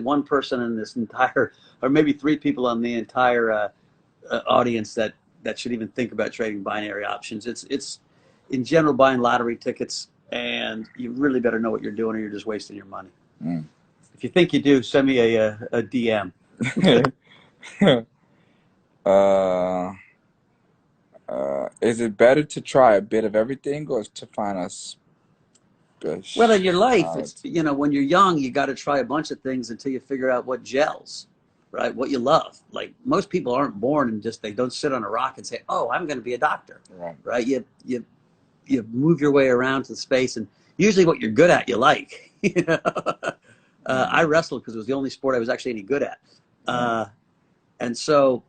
one person in this entire, or maybe three people on the entire audience that should even think about trading binary options. It's in general buying lottery tickets, and you really better know what you're doing, or you're just wasting your money. Mm. If you think you do, send me a DM. Is it better to try a bit of everything or to find a Well, in your life, specialty? it's, when you're young, you got to try a bunch of things until you figure out what gels, right? What you love. Like most people aren't born and just they don't sit on a rock and say, "Oh, I'm going to be a doctor," Right. right? You move your way around to the space, and usually what you're good at, you like. I wrestled because it was the only sport I was actually any good at, and so,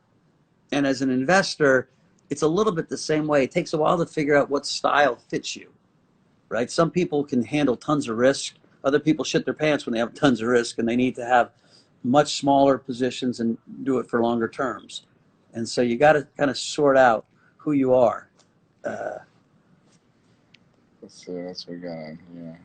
and as an investor, it's a little bit the same way. It takes a while to figure out what style fits you. Right? Some people can handle tons of risk. Other people shit their pants when they have tons of risk, and they need to have much smaller positions and do it for longer terms. And so you got to kind of sort out who you are. Let's see. That's what we got on here.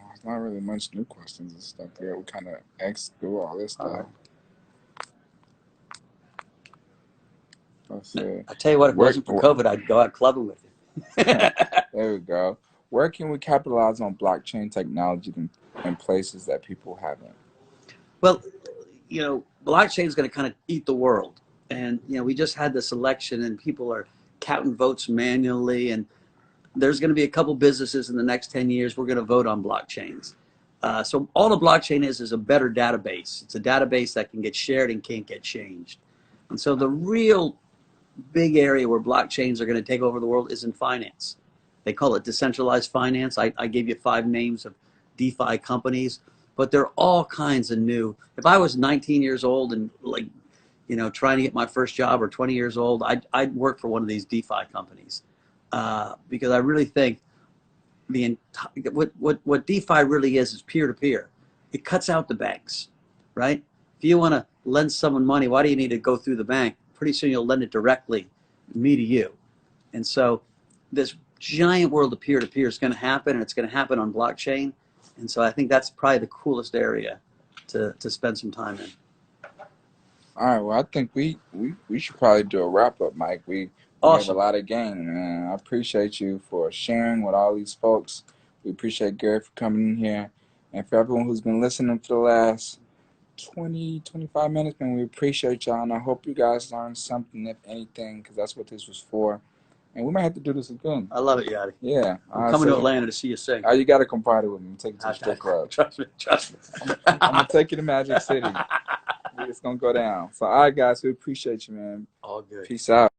There's not really much new questions and stuff there. We kind of X through all this stuff. All right. Let's see. I tell you what, if it wasn't for COVID, I'd go out clubbing with you. There we go. Where can we capitalize on blockchain technology in places that people haven't? Well, blockchain is going to kind of eat the world. And, we just had this election and people are counting votes manually. And there's going to be a couple businesses in the next 10 years we're going to vote on blockchains. So all the blockchain is a better database. It's a database that can get shared and can't get changed. And so the real big area where blockchains are going to take over the world is in finance. They call it decentralized finance. I gave you 5 names of DeFi companies, but they're all kinds of new. If I was 19 years old and trying to get my first job, or 20 years old, I'd work for one of these DeFi companies because I really think what DeFi really is peer-to-peer. It cuts out the banks, right? If you want to lend someone money, why do you need to go through the bank? Pretty soon you'll lend it directly, me to you. And so this giant world of peer-to-peer is going to happen, and it's going to happen on blockchain. And so I think that's probably the coolest area to spend some time in. All right. Well, I think we should probably do a wrap up, Mike. We have a lot of game, and I appreciate you for sharing with all these folks. We appreciate Gary for coming in here, and for everyone who's been listening for the last 20-25 minutes, man, we appreciate y'all, and I hope you guys learned something, if anything, because that's what this was for. And we might have to do this again. I love it, Yachty. Yeah. I'm coming to Atlanta to see you sing. Oh, you got to come party with me. Take you to the strip club. Trust me. I'm going to take you to Magic City. It's going to go down. So, all right, guys, we appreciate you, man. All good. Peace out.